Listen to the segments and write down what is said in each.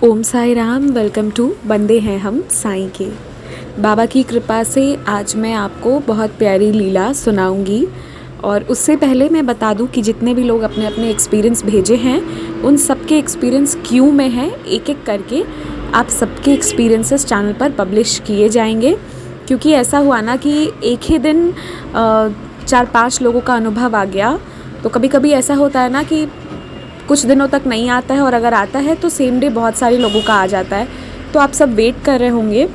Om Sai Ram. Welcome to बंदे हैं हम साईं के। बाबा की कृपा से आज मैं आपको बहुत प्यारी लीला सुनाऊंगी। और उससे पहले मैं बता दूं कि जितने भी लोग अपने अपने एक्सपीरियंस भेजे हैं उन सबके एक्सपीरियंस क्यों में है, एक एक करके आप सबके एक्सपीरियंसेस चैनल पर पब्लिश किए जाएंगे। क्योंकि ऐसा हुआ ना कि एक ही दिन 4-5 लोगों का अनुभव आ गया। तो कभी कभी ऐसा होता है ना कि कुछ दिनों तक नहीं आता है, और अगर आता है तो सेम डे बहुत सारे लोगों का आ जाता है। तो आप सब वेट कर रहे होंगे।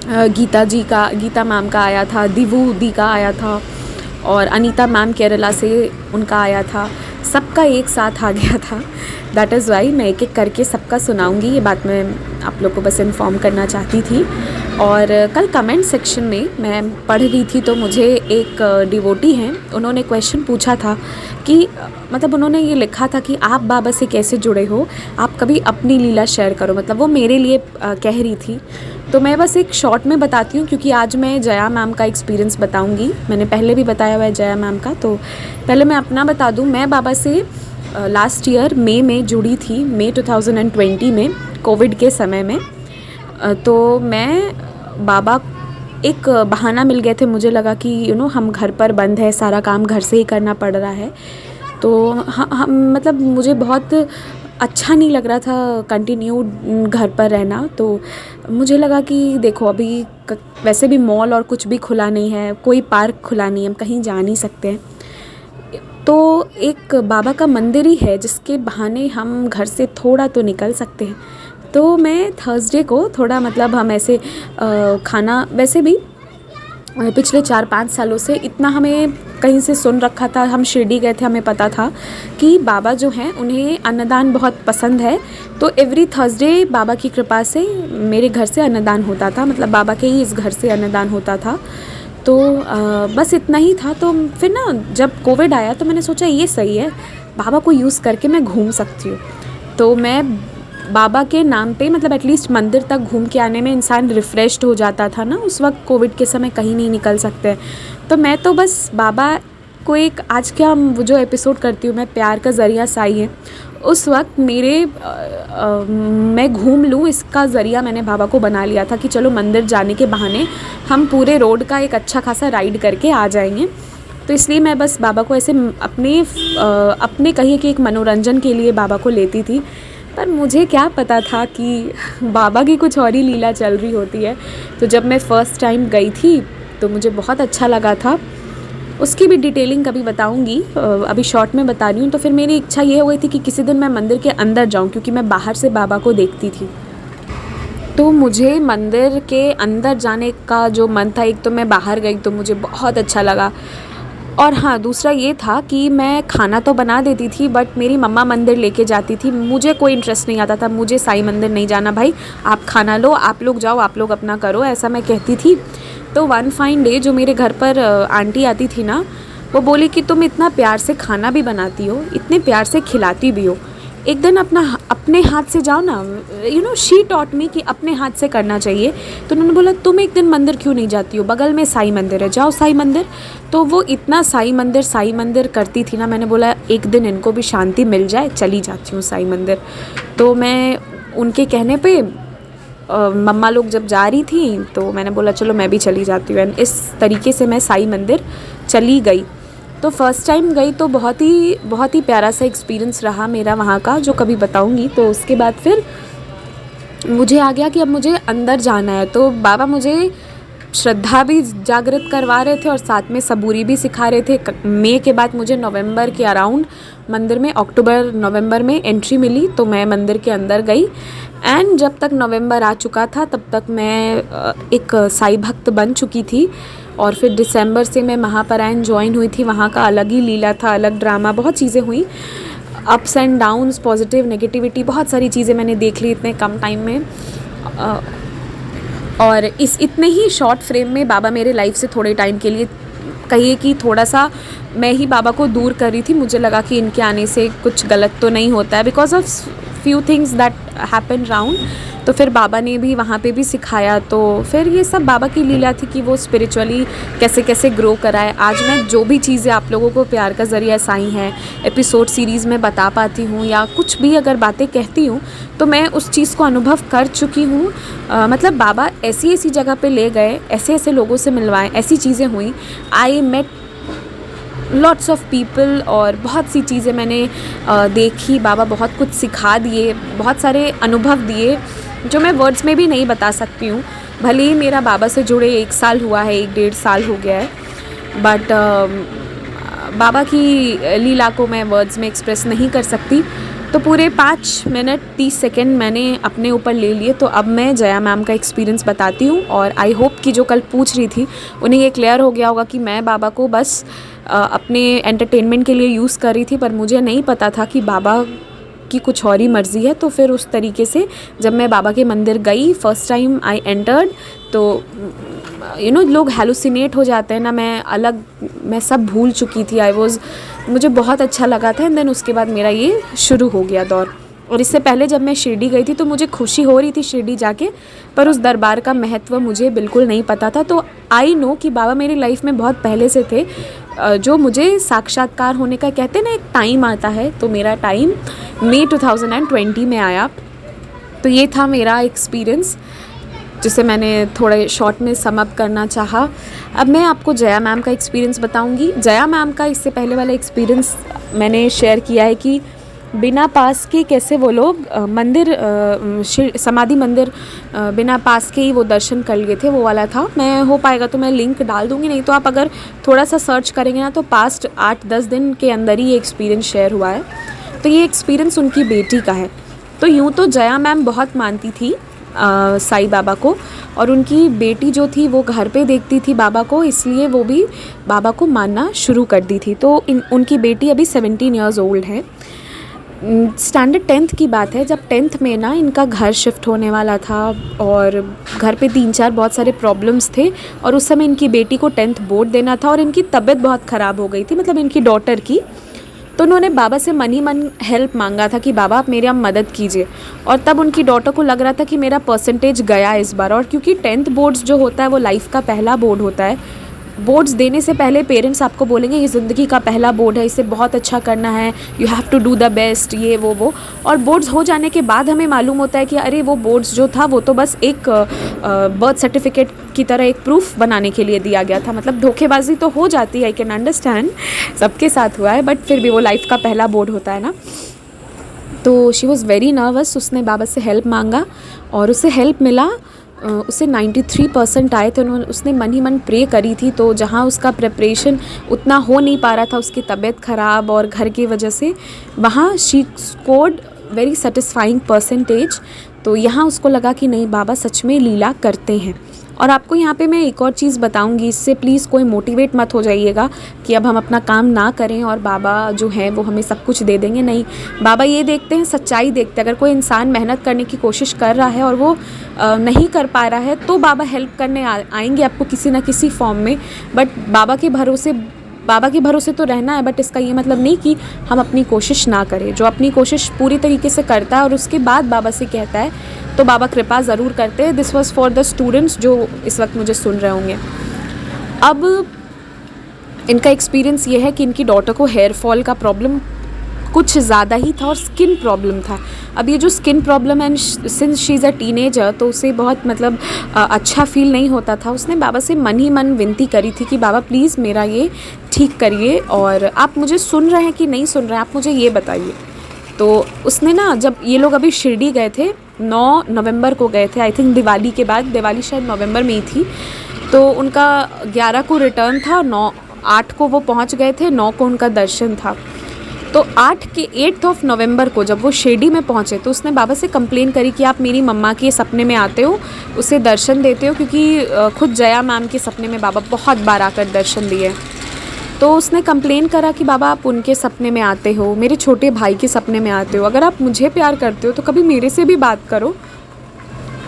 गीता मैम का आया था, दिवू दी का आया था, और अनीता मैम केरला से उनका आया था। सबका एक साथ आ गया था। दैट इज़ वाई मैं एक एक करके सबका सुनाऊंगी। ये बात मैं आप लोग को बस इन्फॉर्म करना चाहती थी। और कल कमेंट सेक्शन में मैं पढ़ रही थी तो मुझे एक डिवोटी हैं, उन्होंने क्वेश्चन पूछा था कि मतलब उन्होंने ये लिखा था कि आप बाबा से कैसे जुड़े हो, आप कभी अपनी लीला शेयर करो। मतलब वो मेरे लिए कह रही थी। तो मैं बस एक शॉर्ट में बताती हूँ, क्योंकि आज मैं जया मैम का एक्सपीरियंस बताऊँगी। मैंने पहले भी बताया हुआ है जया मैम का, तो पहले मैं अपना बता दूँ। मैं बाबा से लास्ट ईयर मई में जुड़ी थी, मई 2020 में, कोविड के समय में। तो मैं बाबा एक बहाना मिल गए थे। मुझे लगा कि हम घर पर बंद है, सारा काम घर से ही करना पड़ रहा है। तो हम मतलब मुझे बहुत अच्छा नहीं लग रहा था कंटिन्यू घर पर रहना। तो मुझे लगा कि देखो अभी वैसे भी मॉल और कुछ भी खुला नहीं है, कोई पार्क खुला नहीं है, हम कहीं जा नहीं सकते हैं। तो एक बाबा का मंदिर ही है जिसके बहाने हम घर से थोड़ा तो निकल सकते हैं। तो मैं थर्सडे को थोड़ा मतलब हम ऐसे खाना, वैसे भी पिछले 4-5 सालों से इतना हमें कहीं से सुन रखा था, हम शिरडी गए थे, हमें पता था कि बाबा जो हैं उन्हें अन्नदान बहुत पसंद है। तो एवरी थर्सडे बाबा की कृपा से मेरे घर से अन्नदान होता था, मतलब बाबा के ही इस घर से अन्नदान होता था। तो बस इतना ही था। तो फिर ना जब कोविड आया तो मैंने सोचा ये सही है, बाबा को यूज़ करके मैं घूम सकती हूँ। तो मैं बाबा के नाम पे मतलब एटलीस्ट मंदिर तक घूम के आने में इंसान रिफ़्रेश्ड हो जाता था ना। उस वक्त कोविड के समय कहीं नहीं निकल सकते। तो मैं तो बस बाबा को एक आज क्या वो जो एपिसोड करती हूँ मैं, प्यार का ज़रिया साई है, उस वक्त मैं घूम लूँ इसका ज़रिया मैंने बाबा को बना लिया था कि चलो मंदिर जाने के बहाने हम पूरे रोड का एक अच्छा खासा राइड करके आ जाएंगे। तो इसलिए मैं बस बाबा को ऐसे अपने कहिए कि एक मनोरंजन के लिए बाबा को लेती थी। पर मुझे क्या पता था कि बाबा की कुछ और ही लीला चल रही होती है। तो जब मैं फ़र्स्ट टाइम गई थी तो मुझे बहुत अच्छा लगा था। उसकी भी डिटेलिंग कभी बताऊंगी, अभी शॉर्ट में बता रही हूँ। तो फिर मेरी इच्छा ये हो गई थी कि किसी दिन मैं मंदिर के अंदर जाऊँ, क्योंकि मैं बाहर से बाबा को देखती थी। तो मुझे मंदिर के अंदर जाने का जो मन था, एक तो मैं बाहर गई तो मुझे बहुत अच्छा लगा। और हाँ, दूसरा ये था कि मैं खाना तो बना देती थी, बट मेरी मम्मा मंदिर लेके जाती थी। मुझे कोई इंटरेस्ट नहीं आता था, मुझे साई मंदिर नहीं जाना भाई, आप खाना लो, आप लोग जाओ, आप लोग अपना करो, ऐसा मैं कहती थी। तो वन फाइन डे जो मेरे घर पर आंटी आती थी ना, वो बोली कि तुम इतना प्यार से खाना भी बनाती हो, इतने प्यार से खिलाती भी हो, एक दिन अपने हाथ से जाओ ना। शी टॉट मी कि अपने हाथ से करना चाहिए। तो उन्होंने बोला तुम एक दिन मंदिर क्यों नहीं जाती हो, बगल में साई मंदिर है, जाओ साई मंदिर। तो वो इतना साई मंदिर करती थी ना, मैंने बोला एक दिन इनको भी शांति मिल जाए, चली जाती हूँ साई मंदिर। तो मैं उनके कहने पे मम्मा लोग जब जा रही थी तो मैंने बोला चलो मैं भी चली जाती हूँ। एंड इस तरीके से मैं साई मंदिर चली गई। तो फर्स्ट टाइम गई तो बहुत ही प्यारा सा एक्सपीरियंस रहा मेरा वहाँ का, जो कभी बताऊँगी। तो उसके बाद फिर मुझे आ गया कि अब मुझे अंदर जाना है। तो बाबा मुझे श्रद्धा भी जागृत करवा रहे थे और साथ में सबूरी भी सिखा रहे थे। मई के बाद मुझे नवंबर के अराउंड मंदिर में, अक्टूबर नवंबर में एंट्री मिली। तो मैं मंदिर के अंदर गई। एंड जब तक नवंबर आ चुका था तब तक मैं एक साई भक्त बन चुकी थी। और फिर दिसंबर से मैं महापरायण ज्वाइन हुई थी। वहाँ का अलग ही लीला था, अलग ड्रामा, बहुत चीज़ें हुई, ups and downs, positive negativity, बहुत सारी चीज़ें मैंने देख ली इतने कम टाइम में। और इस इतने ही शॉर्ट फ्रेम में बाबा मेरे लाइफ से थोड़े टाइम के लिए, कहिए कि थोड़ा सा मैं ही बाबा को दूर कर रही थी। मुझे लगा कि इनके आने से कुछ गलत तो नहीं होता है, because of few things that happen round. तो फिर बाबा ने भी वहाँ पे भी सिखाया। तो फिर ये सब बाबा की लीला थी कि वो स्पिरिचुअली कैसे कैसे ग्रो कराए। आज मैं जो भी चीज़ें आप लोगों को प्यार का ज़रिया साई हैं एपिसोड सीरीज़ में बता पाती हूँ या कुछ भी अगर बातें कहती हूँ तो मैं उस चीज़ को अनुभव कर चुकी हूँ। मतलब बाबा ऐसी ऐसी जगह पे ले गए, ऐसे ऐसे लोगों से मिलवाए, ऐसी चीज़ें हुई। I met lots of people और बहुत सी चीज़ें मैंने देखी। बाबा बहुत कुछ सिखा दिए, बहुत सारे अनुभव दिए जो मैं वर्ड्स में भी नहीं बता सकती हूँ। भले ही मेरा बाबा से जुड़े 1 साल हुआ है, 1-1.5 साल हो गया है, बट बाबा की लीला को मैं वर्ड्स में एक्सप्रेस नहीं कर सकती। तो पूरे 5 मिनट 30 सेकेंड मैंने अपने ऊपर ले लिए। तो अब मैं जया मैम का एक्सपीरियंस बताती हूँ और आई होप कि जो कल पूछ रही थी उन्हें ये क्लियर हो गया होगा कि मैं बाबा को बस अपने एंटरटेनमेंट के लिए यूज़ कर रही थी, पर मुझे नहीं पता था कि बाबा की कुछ और ही मर्ज़ी है। तो फिर उस तरीके से जब मैं बाबा के मंदिर गई, फर्स्ट टाइम आई एंटर्ड, तो लोग हेलुसिनेट हो जाते हैं ना, मैं सब भूल चुकी थी। मुझे बहुत अच्छा लगा था। एंड देन उसके बाद मेरा ये शुरू हो गया दौर। और इससे पहले जब मैं शिरडी गई थी तो मुझे खुशी हो रही थी शिरडी जाके, पर उस दरबार का महत्व मुझे बिल्कुल नहीं पता था। तो आई नो कि बाबा मेरी लाइफ में बहुत पहले से थे। जो मुझे साक्षात्कार होने का कहते हैं ना, एक टाइम आता है, तो मेरा टाइम मई 2020 में आया। तो ये था मेरा एक्सपीरियंस जिसे मैंने थोड़े शॉर्ट में सम अप करना चाहा। अब मैं आपको जया मैम का एक्सपीरियंस बताऊंगी। जया मैम का इससे पहले वाला एक्सपीरियंस मैंने शेयर किया है कि बिना पास के कैसे वो लोग समाधि मंदिर बिना पास के ही वो दर्शन कर लिए थे, वो वाला था। मैं हो पाएगा तो मैं लिंक डाल दूँगी, नहीं तो आप अगर थोड़ा सा सर्च करेंगे ना तो पास्ट 8-10 दिन के अंदर ही ये एक्सपीरियंस शेयर हुआ है। तो ये एक्सपीरियंस उनकी बेटी का है। तो यूँ तो जया मैम बहुत मानती थी साईं बाबा को, और उनकी बेटी जो थी वो घर पे देखती थी बाबा को, इसलिए वो भी बाबा को मानना शुरू कर दी थी। तो उनकी बेटी अभी 17 ईयर्स ओल्ड है। स्टैंडर्ड 10th की बात है, जब 10th में ना इनका घर शिफ्ट होने वाला था और घर पे 3-4 बहुत सारे प्रॉब्लम्स थे, और उस समय इनकी बेटी को 10th बोर्ड देना था और इनकी तबीयत बहुत ख़राब हो गई थी, मतलब इनकी डॉटर की। तो उन्होंने बाबा से मन ही मन हेल्प मांगा था कि बाबा आप मेरी मदद कीजिए। और तब उनकी डॉटर को लग रहा था कि मेरा परसेंटेज गया इस बार, और क्योंकि 10th बोर्ड्स जो होता है वो लाइफ का पहला बोर्ड होता है। बोर्ड्स देने से पहले पेरेंट्स आपको बोलेंगे ये ज़िंदगी का पहला बोर्ड है, इसे बहुत अच्छा करना है, you have to do the best, ये वो। और बोर्ड्स हो जाने के बाद हमें मालूम होता है कि अरे वो बोर्ड्स जो था वो तो बस एक बर्थ सर्टिफिकेट की तरह एक प्रूफ बनाने के लिए दिया गया था। मतलब धोखेबाजी तो हो जाती है, आई कैन अंडरस्टैंड, सबके साथ हुआ है, बट फिर भी वो लाइफ का पहला बोर्ड होता है ना। तो शी वॉज़ वेरी नर्वस। उसने बाबा से हेल्प मांगा और उसे हेल्प मिला। उसे 93% आए थे। उसने मन ही मन प्रे करी थी। तो जहाँ उसका प्रिपरेशन उतना हो नहीं पा रहा था, उसकी तबीयत ख़राब और घर की वजह से, वहाँ she scored very satisfying percentage. तो यहाँ उसको लगा कि नहीं, बाबा सच में लीला करते हैं। और आपको यहाँ पे मैं एक और चीज़ बताऊँगी, इससे प्लीज़ कोई मोटिवेट मत हो जाइएगा कि अब हम अपना काम ना करें और बाबा जो हैं वो हमें सब कुछ दे देंगे। नहीं, बाबा ये देखते हैं, सच्चाई देखते हैं। अगर कोई इंसान मेहनत करने की कोशिश कर रहा है और वो नहीं कर पा रहा है तो बाबा हेल्प करने आएंगे आपको किसी ना किसी फॉर्म में। बट बाबा के भरोसे तो रहना है, बट इसका ये मतलब नहीं कि हम अपनी कोशिश ना करें। जो अपनी कोशिश पूरी तरीके से करता है और उसके बाद बाबा से कहता है तो बाबा कृपा ज़रूर करते हैं। This was for the students जो इस वक्त मुझे सुन रहे होंगे। अब इनका एक्सपीरियंस ये है कि इनकी डॉटर को हेयर फॉल का प्रॉब्लम कुछ ज़्यादा ही था और स्किन प्रॉब्लम था। अब ये जो स्किन प्रॉब्लम है, since she is a teenager, तो उसे बहुत मतलब अच्छा फील नहीं होता था। उसने बाबा से मन ही मन विनती करी थी कि बाबा प्लीज़ मेरा ये ठीक करिए, और आप मुझे सुन रहे हैं कि नहीं सुन रहे हैं, आप मुझे ये बताइए। तो उसने ना, जब ये लोग अभी शिरडी गए थे, 9 नवंबर को गए थे, आई थिंक दिवाली के बाद, दिवाली शायद नवंबर में ही थी। तो उनका 11 को रिटर्न था, 8 को वो पहुंच गए थे, 9 को उनका दर्शन था। तो 8 नवंबर को जब वो शिरडी में पहुंचे तो उसने बाबा से कंप्लेन करी कि आप मेरी मम्मा के सपने में आते हो, उसे दर्शन देते हो, क्योंकि खुद जया मैम के सपने में बाबा बहुत बार आकर दर्शन दिए। तो उसने कंप्लेन करा कि बाबा आप उनके सपने में आते हो, मेरे छोटे भाई के सपने में आते हो, अगर आप मुझे प्यार करते हो तो कभी मेरे से भी बात करो,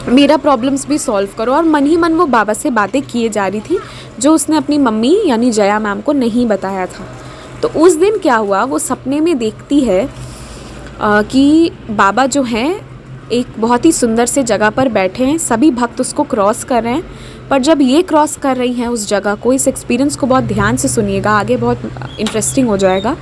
मेरा प्रॉब्लम्स भी सॉल्व करो। और मन ही मन वो बाबा से बातें किए जा रही थी जो उसने अपनी मम्मी यानी जया मैम को नहीं बताया था। तो उस दिन क्या हुआ, वो सपने में देखती है कि बाबा जो हैं एक बहुत ही सुंदर से जगह पर बैठे हैं, सभी भक्त उसको क्रॉस कर रहे हैं, पर जब ये क्रॉस कर रही हैं उस जगह को, इस एक्सपीरियंस को बहुत ध्यान से सुनिएगा, आगे बहुत इंटरेस्टिंग हो जाएगा।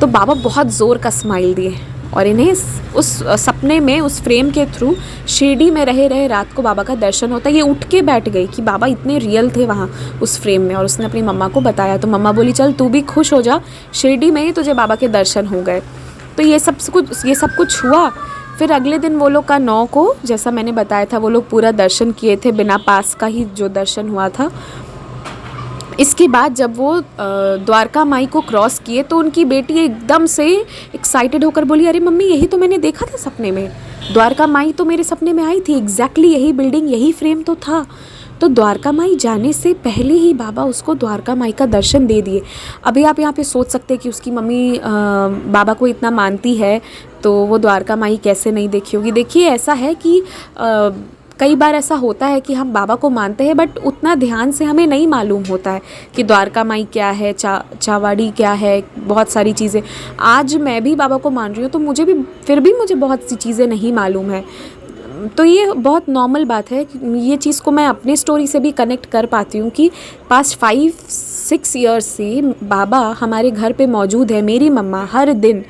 तो बाबा बहुत ज़ोर का स्माइल दिए और इन्हें उस सपने में, उस फ्रेम के थ्रू शिरडी में रहे रहे रात को बाबा का दर्शन होता है। ये उठ के बैठ गई कि बाबा इतने रियल थे वहाँ उस फ्रेम में, और उसने अपनी मम्मा को बताया। तो मम्मा बोली चल तू भी खुश हो जा, शिरडी में ही तुझे बाबा के दर्शन हो गए। तो ये सब कुछ हुआ। फिर अगले दिन वो लोग का 9 को, जैसा मैंने बताया था, वो लोग पूरा दर्शन किए थे, बिना पास का ही जो दर्शन हुआ था। इसके बाद जब वो द्वारका माई को क्रॉस किए तो उनकी बेटी एकदम से एक्साइटेड होकर बोली, अरे मम्मी यही तो मैंने देखा था सपने में, द्वारका माई तो मेरे सपने में आई थी, एग्जैक्टली यही बिल्डिंग, यही फ्रेम तो था। तो द्वारका माई जाने से पहले ही बाबा उसको द्वारका माई का दर्शन दे दिए। अभी आप यहाँ पे सोच सकते हैं कि उसकी मम्मी बाबा को इतना मानती है तो वो द्वारका माई कैसे नहीं देखी होगी। देखिए ऐसा है कि कई बार ऐसा होता है कि हम बाबा को मानते हैं बट उतना ध्यान से हमें नहीं मालूम होता है कि द्वारका माई क्या है, चावाड़ी क्या है, बहुत सारी चीज़ें। आज मैं भी बाबा को मान रही हूँ तो मुझे बहुत सी चीज़ें नहीं मालूम है। तो ये बहुत नॉर्मल बात है। ये चीज़ को मैं अपने स्टोरी से भी कनेक्ट कर पाती हूँ कि पास्ट 5-6 ईयर्स से बाबा हमारे घर पे मौजूद है। मेरी मम्मा हर दिन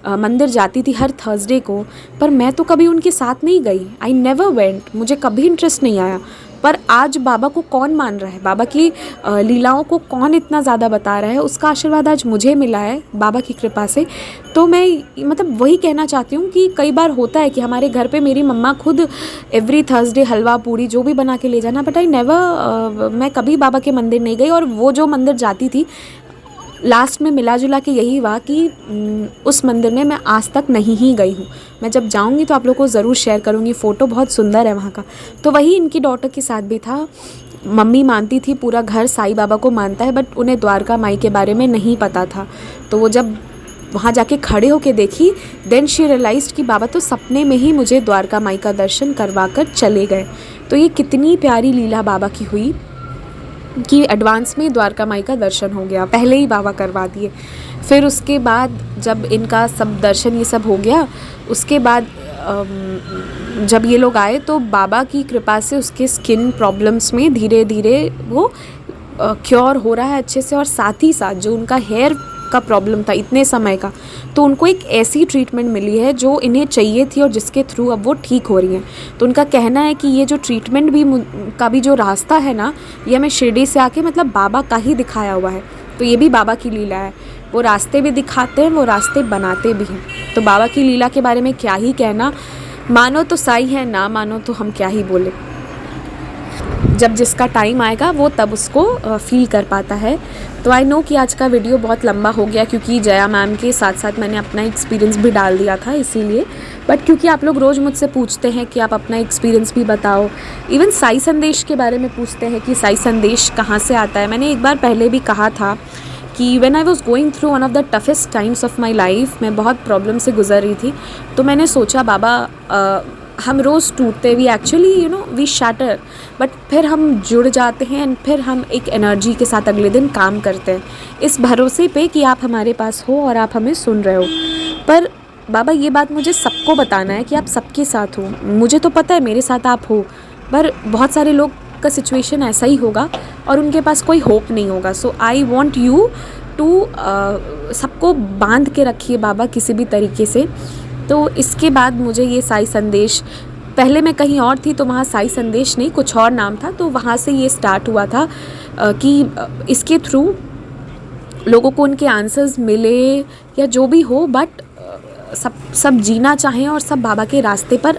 मंदिर जाती थी हर थर्सडे को, पर मैं तो कभी उनके साथ नहीं गई। आई नेवर वेंट, मुझे कभी इंटरेस्ट नहीं आया। पर आज बाबा को कौन मान रहा है, बाबा की लीलाओं को कौन इतना ज़्यादा बता रहा है, उसका आशीर्वाद आज मुझे मिला है बाबा की कृपा से। तो मैं मतलब वही कहना चाहती हूँ कि कई बार होता है कि हमारे घर पे मेरी मम्मा खुद एवरी थर्सडे हलवा पूड़ी जो भी बना के ले जाना, बट मैं कभी बाबा के मंदिर नहीं गई। और वो जो मंदिर जाती थी लास्ट में मिला जुला के यही हुआ कि उस मंदिर में मैं आज तक नहीं ही गई हूँ। मैं जब जाऊँगी तो आप लोगों को ज़रूर शेयर करूँगी, फ़ोटो बहुत सुंदर है वहाँ का। तो वही इनकी डॉटर के साथ भी था। मम्मी मानती थी, पूरा घर साईं बाबा को मानता है, बट उन्हें द्वारका माई के बारे में नहीं पता था। तो वो जब वहाँ जाके खड़े होके देखी, देन शी रियलाइज्ड कि बाबा तो सपने में ही मुझे द्वारका माई का दर्शन करवा कर चले गए। तो ये कितनी प्यारी लीला बाबा की हुई कि एडवांस में द्वारका माई का दर्शन हो गया, पहले ही बाबा करवा दिए। फिर उसके बाद जब इनका सब दर्शन ये सब हो गया, उसके बाद जब ये लोग आए तो बाबा की कृपा से उसके स्किन प्रॉब्लम्स में धीरे धीरे वो क्योर हो रहा है अच्छे से। और साथ ही साथ जो उनका हेयर का प्रॉब्लम था इतने समय का, तो उनको एक ऐसी ट्रीटमेंट मिली है जो इन्हें चाहिए थी और जिसके थ्रू अब वो ठीक हो रही हैं। तो उनका कहना है कि ये जो ट्रीटमेंट का भी जो रास्ता है ना, ये हमें शिरडी से आके मतलब बाबा का ही दिखाया हुआ है। तो ये भी बाबा की लीला है, वो रास्ते भी दिखाते हैं, वो रास्ते बनाते भी हैं। तो बाबा की लीला के बारे में क्या ही कहना, मानो तो साईं है, ना मानो तो हम क्या ही बोले। जब जिसका टाइम आएगा वो तब उसको फील कर पाता है। तो आई नो कि आज का वीडियो बहुत लंबा हो गया क्योंकि जया मैम के साथ साथ मैंने अपना एक्सपीरियंस भी डाल दिया था इसीलिए। बट क्योंकि आप लोग रोज़ मुझसे पूछते हैं कि आप अपना एक्सपीरियंस भी बताओ, इवन साई संदेश के बारे में पूछते हैं कि साई संदेश कहाँ से आता है। मैंने एक बार पहले भी कहा था कि when I was going through one of the toughest times of my life, मैं बहुत प्रॉब्लम से गुजर रही थी, तो मैंने सोचा बाबा हम रोज़ टूटते, we actually we shatter, but फिर हम जुड़ जाते हैं एंड फिर हम एक एनर्जी के साथ अगले दिन काम करते हैं, इस भरोसे पे कि आप हमारे पास हो और आप हमें सुन रहे हो। पर बाबा ये बात मुझे सबको बताना है कि आप सबके साथ हो। मुझे तो पता है मेरे साथ आप हो, पर बहुत सारे लोग का सिचुएशन ऐसा ही होगा और उनके पास कोई होप नहीं होगा। सो आई वॉन्ट यू टू सबको बांध के रखिए बाबा किसी भी तरीके से। तो इसके बाद मुझे ये साई संदेश, पहले मैं कहीं और थी तो वहाँ साई संदेश नहीं कुछ और नाम था, तो वहाँ से ये स्टार्ट हुआ था कि इसके थ्रू लोगों को उनके आंसर्स मिले या जो भी हो, बट सब जीना चाहें और सब बाबा के रास्ते पर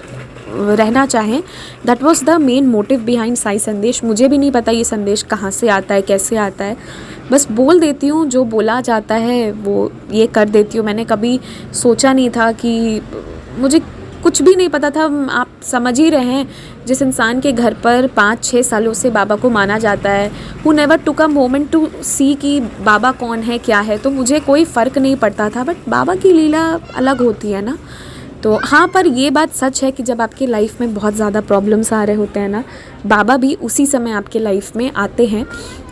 रहना चाहें। That was the main motive behind Sai संदेश। मुझे भी नहीं पता ये संदेश कहाँ से आता है, कैसे आता है, बस बोल देती हूँ, जो बोला जाता है वो ये कर देती हूँ। मैंने कभी सोचा नहीं था कि, मुझे कुछ भी नहीं पता था। आप समझ ही रहे हैं, जिस इंसान के घर पर 5-6 सालों से बाबा को माना जाता है, who never took a moment to see कि बाबा कौन है क्या है, तो मुझे कोई फ़र्क नहीं पड़ता था। बट बाबा की लीला अलग होती है ना। तो हाँ, पर ये बात सच है कि जब आपके लाइफ में बहुत ज़्यादा प्रॉब्लम्स आ रहे होते हैं ना, बाबा भी उसी समय आपके लाइफ में आते हैं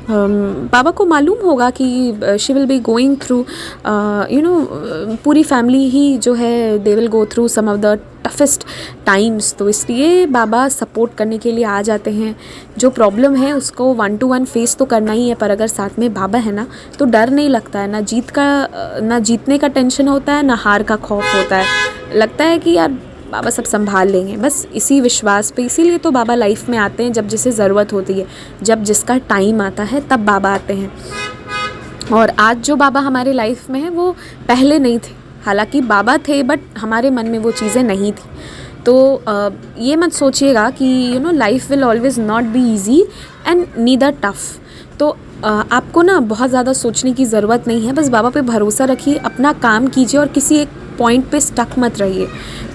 बाबा को मालूम होगा कि she will be going through पूरी फैमिली ही जो है they will go through some of the toughest times, तो इसलिए बाबा सपोर्ट करने के लिए आ जाते हैं। जो प्रॉब्लम है उसको 1 to 1 फेस तो करना ही है, पर अगर साथ में बाबा है ना तो डर नहीं लगता है, ना जीतने का टेंशन होता है, ना हार का खौफ होता है। लगता है कि यार बाबा सब संभाल लेंगे, बस इसी विश्वास पे। इसीलिए तो बाबा लाइफ में आते हैं जब जिसे ज़रूरत होती है, जब जिसका टाइम आता है तब बाबा आते हैं। और आज जो बाबा हमारे लाइफ में है वो पहले नहीं थे, हालांकि बाबा थे बट हमारे मन में वो चीज़ें नहीं थी। तो ये मत सोचिएगा कि life will always not be easy and neither tough. तो आपको ना बहुत ज़्यादा सोचने की ज़रूरत नहीं है, बस बाबा पे भरोसा रखिए, अपना काम कीजिए और किसी एक पॉइंट पे स्टक मत रहिए,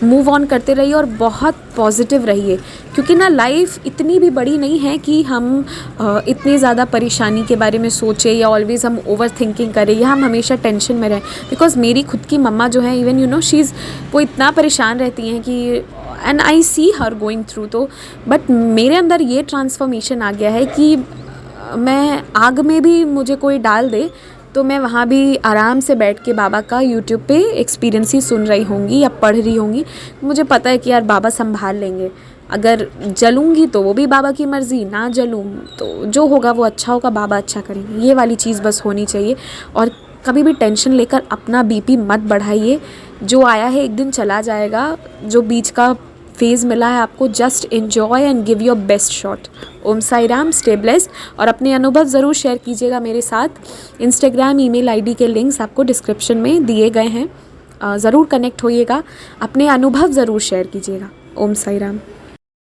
मूव ऑन करते रहिए और बहुत पॉजिटिव रहिए। क्योंकि ना लाइफ इतनी भी बड़ी नहीं है कि हम इतनी ज़्यादा परेशानी के बारे में सोचें या ऑलवेज़ हम ओवर थिंकिंग करें या हम हमेशा टेंशन में रहें। बिकॉज़ मेरी खुद की मम्मा जो है इवन वो इतना परेशान रहती हैं कि and I see her going through. तो बट मेरे अंदर ये ट्रांसफॉर्मेशन आ गया है कि मैं आग में भी मुझे कोई डाल दे तो मैं वहाँ भी आराम से बैठ के बाबा का यूट्यूब पे एक्सपीरियंस ही सुन रही होंगी या पढ़ रही होंगी। मुझे पता है कि यार बाबा संभाल लेंगे। अगर जलूँगी तो वो भी बाबा की मर्ज़ी, ना जलूँ तो जो होगा वो अच्छा होगा, बाबा अच्छा करेंगे। ये वाली चीज़ बस होनी चाहिए। और कभी भी टेंशन लेकर अपना बीपी मत बढ़ाइए। जो आया है एक दिन चला जाएगा, जो बीच का फेज़ मिला है आपको, just enjoy and give your best shot. Om Sai Ram, stay blessed. और अपने अनुभव ज़रूर शेयर कीजिएगा मेरे साथ। इंस्टाग्राम ईमेल आईडी के लिंक्स आपको डिस्क्रिप्शन में दिए गए हैं, ज़रूर कनेक्ट होइएगा, अपने अनुभव ज़रूर शेयर कीजिएगा। ओम साई राम।